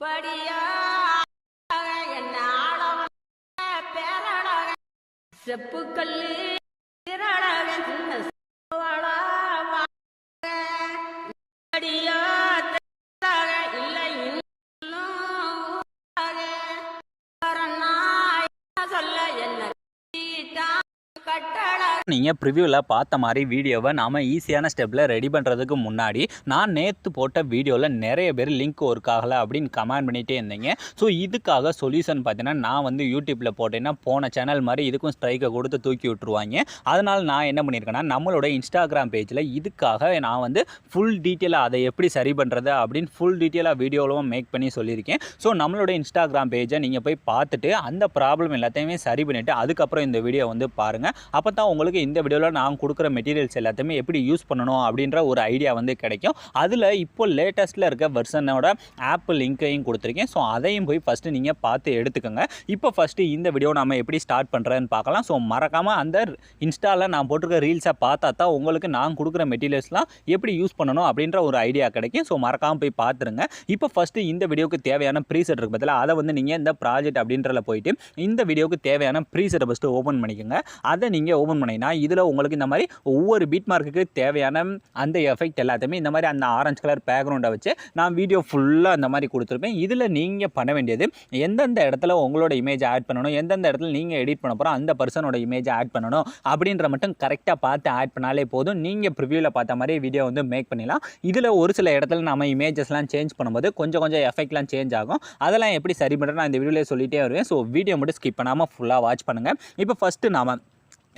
படியா என்ன ஆளவன் பேரழக செப்புக்கல்லு திரழக சின்ன படியா இல்லை சொல்ல என்ன கட்டள நீங்கள் ப்ரிவியூவில் பார்த்த மாதிரி வீடியோவை நாம் ஈஸியான ஸ்டெப்பில் ரெடி பண்ணுறதுக்கு முன்னாடி நான் நேற்று போட்ட வீடியோவில் நிறைய பேர் லிங்க் ஒர்க் ஆகலை அப்படின்னு கமெண்ட் பண்ணிகிட்டே இருந்தீங்க. ஸோ இதுக்காக சொல்யூஷன் பார்த்தீங்கன்னா நான் வந்து யூடியூப்பில் போட்டேன்னா போன சேனல் மாதிரி இதுக்கும் ஸ்ட்ரைக்கை கொடுத்து தூக்கி விட்டுருவாங்க. அதனால் நான் என்ன பண்ணியிருக்கேன்னா நம்மளோட இன்ஸ்டாகிராம் பேஜில் இதுக்காக நான் வந்து ஃபுல் டீட்டெயிலாக அதை எப்படி சரி பண்ணுறது அப்படின்னு ஃபுல் டீட்டெயிலாக வீடியோவில் மேக் பண்ணி சொல்லியிருக்கேன். ஸோ நம்மளோட இன்ஸ்டாகிராம் பேஜை நீங்கள் போய் பார்த்துட்டு அந்த ப்ராப்ளம் எல்லாத்தையுமே சரி பண்ணிவிட்டு அதுக்கப்புறம் இந்த வீடியோ வந்து பாருங்கள். அப்போ தான் உங்களுக்கு இந்த வீடியோவில் நான் கொடுக்குற மெட்டீரியல்ஸ் எல்லாத்தையுமே எப்படி யூஸ் பண்ணணும் அப்படின்ற ஒரு ஐடியா வந்து கிடைக்கும். அதில் இப்போ லேட்டஸ்ட்டில் இருக்க வெர்ஷனோட ஆப் லிங்க்கையும் கொடுத்துருக்கேன். ஸோ அதையும் போய் ஃபஸ்ட்டு நீங்கள் பார்த்து எடுத்துக்கோங்க. இப்போ ஃபஸ்ட்டு இந்த வீடியோ நம்ம எப்படி ஸ்டார்ட் பண்ணுறதுன்னு பார்க்கலாம். ஸோ மறக்காமல் அந்த இன்ஸ்டாவில் நான் போட்டிருக்க ரீல்ஸை பார்த்தா தான் உங்களுக்கு நான் கொடுக்குற மெட்டீரியல்ஸ்லாம் எப்படி யூஸ் பண்ணணும் அப்படின்ற ஒரு ஐடியா கிடைக்கும். ஸோ மறக்காமல் போய் பார்த்துருங்க. இப்போ ஃபஸ்ட்டு இந்த வீடியோக்கு தேவையான ப்ரீசெட் இருக்குது பதில் அதை வந்து நீங்கள் இந்த ப்ராஜெக்ட் அப்படின்றத போயிட்டு இந்த வீடியோக்கு தேவையான ப்ரீசெட்டை ஃபஸ்ட்டு ஓப்பன் பண்ணிக்கோங்க. அதை நீங்கள் ஓப்பன் பண்ணிங்கன்னா இதில் உங்களுக்கு இந்த மாதிரி ஒவ்வொரு பீட் மார்க்குக்கு தேவையான அந்த எஃபெக்ட் எல்லாத்தையுமே இந்த மாதிரி அந்த ஆரஞ்சு கலர் பேக்ரவுண்டை வச்சு நான் வீடியோ ஃபுல்லாக அந்த மாதிரி கொடுத்துருப்பேன். இதில் நீங்கள் பண்ண வேண்டியது எந்தெந்த இடத்துல உங்களோட இமேஜ் ஆட் பண்ணணும், எந்தெந்த இடத்துல நீங்கள் எடிட் பண்ண போகிறோம் அந்த பர்சனோட இமேஜ் ஆட் பண்ணணும் அப்படின்ற மட்டும் கரெக்டாக பார்த்து ஆட் பண்ணாலே போதும். நீங்கள் ப்ரிவியூவில் பார்த்த மாதிரி வீடியோ வந்து மேக் பண்ணிடலாம். இதில் ஒரு சில இடத்துல நம்ம இமேஜஸ்லாம் சேஞ்ச் பண்ணும்போது கொஞ்சம் எஃபெக்ட்லாம் சேஞ்ச் ஆகும். அதெல்லாம் எப்படி சரி பண்ணுறது நான் இந்த வீடியோவில் சொல்லிகிட்டே வருவேன். ஸோ வீடியோ மட்டும் ஸ்கிப் பண்ணாமல் ஃபுல்லாக வாட்ச் பண்ணுங்கள். இப்போ ஃபஸ்ட்டு நாம்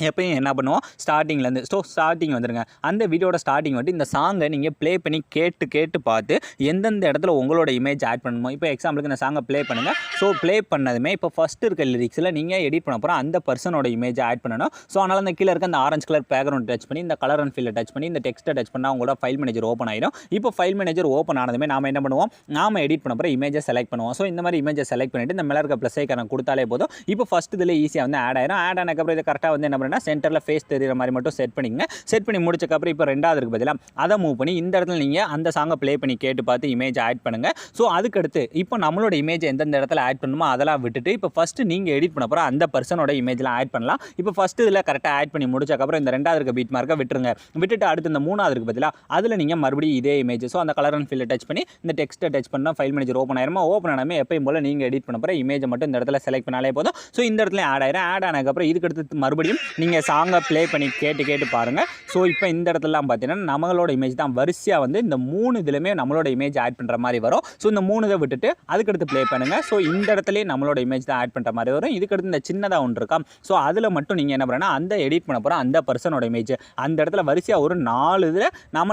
எப்பயும் என்ன பண்ணுவோம், ஸ்டார்டிங்லேருந்து ஸ்டார்டிங் வந்துடுங்க. அந்த வீடியோட ஸ்டார்டிங் வந்துட்டு இந்த சாங்கை நீங்கள் ப்ளே பண்ணி கேட்டு பார்த்து எந்தெந்த இடத்துல உங்களோட இமேஜ் ஆட் பண்ணணுமோ, இப்போ எக்ஸாம்பிளுக்கு இந்த சாங்கை ப்ளே பண்ணுங்கள். ஸோ ப்ளே பண்ணதுமே இப்போ ஃபஸ்ட்டு இருக்க லிரிக்ஸில் நீங்கள் எடிட் பண்ண போகிறோம் அந்த பர்சனோட இமேஜை ஆட் பண்ணணும். ஸோ அதனால் அந்த கீழே இருக்க அந்த ஆரஞ்சு கலர் பேக்ரவுண்ட் டச் பண்ணி இந்த கலர் அண்ட் ஃபில்லை டச் பண்ணி இந்த டெக்ஸ்ட்டை டச் பண்ணால் உங்களோட ஃபைல் மேனேஜர் ஓப்பன் ஆகிடும். இப்போ ஃபைல் மேனேஜர் ஓப்பன் ஆனதுமே நாம் என்ன பண்ணுவோம், நாம் எடிட் பண்ண போகிற இமேஜை செலக்ட் பண்ணுவோம். ஸோ இந்த மாதிரி இமேஜை செலக்ட் பண்ணிவிட்டு இந்த மேலே இருக்க ப்ளஸ் ஐக்கான கொடுத்தாலே போதும். இப்போ ஃபஸ்ட்டு இதில் ஈஸியாக வந்து ஆட் ஆயிடும். ஆட் ஆனதுக்கப்புறம் இதை கரெக்டாக வந்து என்ன பண்ணுன்னா சென்டரில் ஃபேஸ் தெரிகிற மாதிரி மட்டும் செட் பண்ணிங்க. செட் பண்ணி முடிச்சக்கப்புறம் இப்போ ரெண்டாவது இருக்கு பதிலாக அதை மூவ் பண்ணி இந்த இடத்துல நீங்கள் அந்த சாங்கை ப்ளே பண்ணி கேட்டு பார்த்து இமேஜ் ஆட் பண்ணுங்கள். ஸோ அதுக்கடுத்து இப்போ நம்மளோட இமேஜ் எந்தெந்த இடத்துல ஆட் பண்ணணுமோ அதெல்லாம் விட்டுட்டு இப்போ ஃபஸ்ட்டு நீங்கள் எடிட் பண்ண போகிற அந்த பர்சனோட இமேஜ்லாம் ஆட் பண்ணலாம். இப்போ ஃபஸ்ட்டு இதில் கரெக்டாக ஆட் பண்ணி முடிச்சக்கப்புறம் இந்த ரெண்டாவது இருக்க பீட் மார்க்கை விட்டுருங்க. விட்டுட்டு அடுத்து இந்த மூணாவது இருக்கு பதிலாக அதில் நீங்கள் மறுபடியும் இதே இமேஜ் ஸோ அந்த கலர் அண்ட் ஃபில்லை டச் பண்ணி இந்த டெக்ஸ்ட்டை டச் பண்ணால் ஃபைல் மேனேஜர் ஓப்பன் ஆயிருமா. ஓப்பன் ஆனாமே எப்பயும் போல் நீங்கள் எடிட் பண்ண போகிற இமேஜை மட்டும் இந்த இடத்துல செலக்ட் பண்ணாலே போதும். ஸோ இந்த இடத்துல ஆட் ஆயிரும். ஆட் ஆனதுக்கப்புறம் இதுக்கடுத்து மறுபடியும் நீங்கள் சாங்கை ப்ளே பண்ணி கேட்டு பாருங்கள். ஸோ இப்போ இந்த இடத்துலலாம் பார்த்தீங்கன்னா நம்மளோட இமேஜ் தான் வரிசையாக வந்து இந்த 3 இதுலையுமே நம்மளோட இமேஜ் ஆட் பண்ணுற மாதிரி வரும். ஸோ இந்த 3 இதை விட்டுட்டு அதுக்கடுத்து ப்ளே பண்ணுங்கள். ஸோ இந்த இடத்துலேயே நம்மளோட இமேஜ் தான் ஆட் பண்ணுற மாதிரி வரும். இதுக்கடுத்து இந்த சின்னதாக ஒன்று இருக்கா, ஸோ அதில் மட்டும் நீங்கள் என்ன பண்ணுறேன்னா அந்த எடிட் பண்ண போகிற அந்த பர்சனோட இமேஜ் அந்த இடத்துல வரிசையாக ஒரு 4 இதில்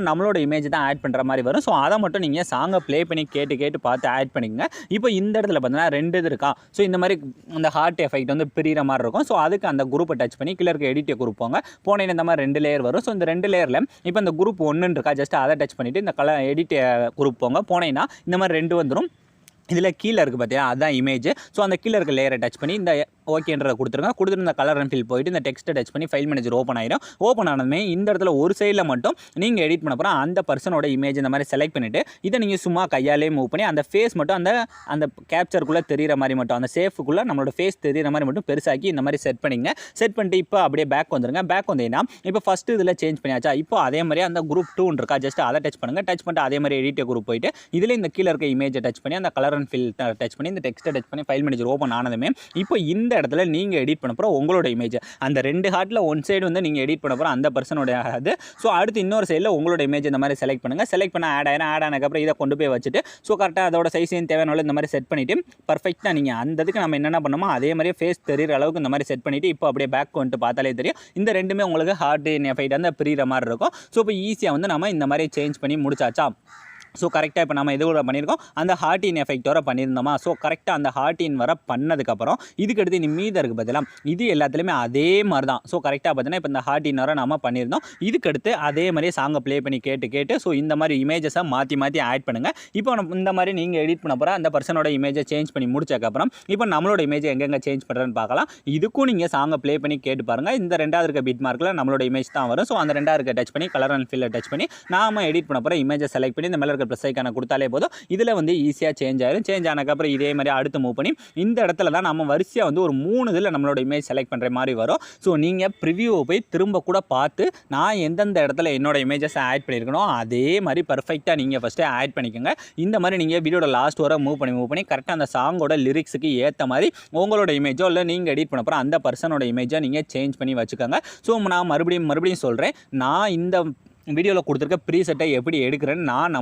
நம்மளோட இமேஜ் தான் ஆட் பண்ணுற மாதிரி வரும். ஸோ அதை மட்டும் நீங்கள் சாங்கை ப்ளே பண்ணி கேட்டு பார்த்து ஆட் பண்ணிக்கங்க. இப்போ இந்த இடத்துல பார்த்தீங்கன்னா 2 இது இருக்கா, ஸோ இந்த மாதிரி அந்த ஹார்ட் எஃபெக்ட் வந்து பிரிகிற மாதிரி இருக்கும். ஸோ அதுக்கு அந்த குரூப்பை டச் பண்ணி கீழே இருக்க எடிட்டை குரூப் போனேன் இந்த மாதிரி 2 லேயர் வரும். ஸோ இந்த 2 லேயரில் இப்போ இந்த குரூப் 1 இருக்கா, ஜஸ்ட் அதை டச் பண்ணிவிட்டு இந்த கலர் எடிட் குரூப் போனீங்கன்னா இந்த மாதிரி 2 வந்துடும். இதில் கீழே இருக்குது பார்த்தீங்கன்னா அதுதான் இமேஜ். ஸோ அந்த கீழே இருக்க லேயரை டச் பண்ணி இந்த ஓகேன்றதை கொடுத்துட்டு இந்த கலர் அண்ட் ஃபில் போயிட்டு இந்த டெக்ஸ்ட்டை டச் பண்ணி ஃபைல் மேனேஜர் ஓப்பன் ஆயிடும். ஓப்பன் ஆனதுமே இந்த இடத்துல ஒரு சைடில் மட்டும் நீங்கள் எடிட் பண்ண போகிறோம் அந்த பர்சனோட இமேஜ் இந்த மாதிரி செலக்ட் பண்ணிவிட்டு இதை நீங்கள் சும்மா கையாலே மூவ் பண்ணி அந்த ஃபேஸ் மட்டும் அந்த கேப்சருக்குள்ளே தெரிகிற மாதிரி மட்டும் அந்த சேஃபுக்குள்ளே நம்மளோட ஃபேஸ் தெரிகிற மாதிரி மட்டும் பெருசாக்கி இந்த மாதிரி செட் பண்ணிங்க. செட் பண்ணிட்டு இப்போ அப்படியே பேக் வந்துருங்க. பேக் வந்தீங்கன்னா இப்போ ஃபஸ்ட்டு இதில் சேஞ்ச் பண்ணியாச்சா, இப்போ அதே மாதிரி அந்த குரூப் 2 இருக்கா, ஜஸ்ட் அதை டச் பண்ணுங்கள். டச் பண்ணிட்டு அதே மாதிரி எடிட் குரூப் போயிட்டு இதில் இந்த கீழே இருக்க இமேஜை டச் பண்ணி அந்த கலர் அண்ட் ஃபில் டச் பண்ணி இந்த டெக்ஸ்ட்டை டச் பண்ணி ஃபைல் மேனேஜர் ஓப்பன் ஆனதுமே இப்போ இந்த இடத்துல நீங்கள் எடிட் பண்ண போகிற உங்களோட இமேஜ் அந்த 2 ஹார்ட்டில் ஒன் சைடு வந்து நீங்கள் எடிட் பண்ண போகிற அந்த பர்சனோட அது. ஸோ அடுத்து இன்னொரு சைடில் உங்களோட இமேஜ் இந்த மாதிரி செலக்ட் பண்ணுங்கள். செலக்ட் பண்ண ஆட் ஆனதுக்கப்புறம் இதை கொண்டு போய் வச்சுட்டு ஸோ கரெக்டாக அதோட சைஸையும் தேவையான இந்த மாதிரி செட் பண்ணிவிட்டு பர்ஃபெக்டாக நீங்கள் அந்த இதுக்கு நம்ம என்னென்ன பண்ணணுமோ அதே மாதிரி ஃபேஸ் தெரிகிற அளவுக்கு இந்த மாதிரி செட் பண்ணிவிட்டு இப்போ அப்படியே பேக் வந்துட்டு பார்த்தாலே தெரியும் இந்த ரெண்டுமே உங்களுக்கு ஹார்ட் எஃபெக்ட் அந்த பிரிகிற மாதிரி இருக்கும். ஸோ இப்போ ஈஸியாக வந்து நம்ம இந்த மாதிரி சேஞ்ச் பண்ணி முடிச்சாச்சா. ஸோ கரெக்டாக இப்போ நம்ம இது கூட பண்ணியிருக்கோம் அந்த ஹார்ட்டின் எஃபெக்ட் வர பண்ணியிருந்தோமா. ஸோ கரெக்டாக அந்த ஹார்ட்டின் வர பண்ணதுக்கப்புறம் இதுக்கடுத்து நீ மீத இருக்குது பார்த்தலாம் இது எல்லாத்துலேயுமே அதே மாதிரி தான். ஸோ கரெக்டாக பார்த்தீங்கன்னா இப்போ இந்த ஹார்ட்டின் வர நம்ம பண்ணியிருந்தோம். இதுக்கடுத்து அதே மாதிரியே சாங்கை ப்ளே பண்ணி கேட்டு ஸோ இந்த மாதிரி இமேஜஸை மாற்றி ஆட் பண்ணுங்கள். இப்போ இந்த மாதிரி நீங்கள் எடிட் பண்ண போகிற அந்த பர்சனோட இமேஜை சேஞ்ச் பண்ணி முடிச்சக்கப்புறம் இப்போ நம்மளோட இமேஜை எங்கெங்கே சேஞ்ச் பண்ணுறேன்னு பார்க்கலாம். இதுக்கும் நீங்கள் சாங்கை ப்ளே பண்ணி கேட்டு பாருங்கள். இந்த 2வது இருக்க பிட் மார்க்கில் நம்மளோட இமேஜ் தான் வரும். ஸோ அந்த 2வது இருக்க டச் பண்ணி கலர் அண்ட் ஃபில்லை டச் பண்ணி நாம் எடிட் பண்ண போகிற இமேஜை செலக்ட் பண்ணி இந்த மேலே இருக்க ப்ளஸ் ஐக்கானை கொடுத்தாலே போதும். இதில் வந்து ஈஸியாக சேஞ்ச் ஆயிரும். சேஞ்ச் ஆனதுக்கப்புறம் இதே மாதிரி அடுத்து மூவ் பண்ணி இந்த இடத்துல தான் நம்ம வரிசையாக வந்து ஒரு 3 இதில் நம்மளோட இமேஜ் செலக்ட் பண்ணுற மாதிரி வரும். ஸோ நீங்கள் ப்ரிவியூவை போய் திரும்ப கூட பார்த்து நான் எந்தெந்த இடத்துல என்னோட இமேஜஸ் ஆட் பண்ணியிருக்கணும் அதே மாதிரி பர்ஃபெக்டாக நீங்கள் ஃபஸ்ட்டு ஆட் பண்ணிக்கோங்க. இந்த மாதிரி நீங்கள் வீடியோட லாஸ்ட் வர மூவ் பண்ணி கரெக்டாக அந்த சாங்கோட லிரிக்ஸுக்கு ஏற்ற மாதிரி உங்களோட இமேஜோ இல்லை நீங்கள் எடிட் பண்ண போகிற அந்த பர்சனோட இமேஜை நீங்கள் சேஞ்ச் பண்ணி வச்சுக்கோங்க. ஸோ நான் மறுபடியும் சொல்கிறேன், நான் இந்த வீடியோவில் கொடுத்துருக்க ப்ரீசெட்டை எப்படி எடுக்கிறேன்னு நான்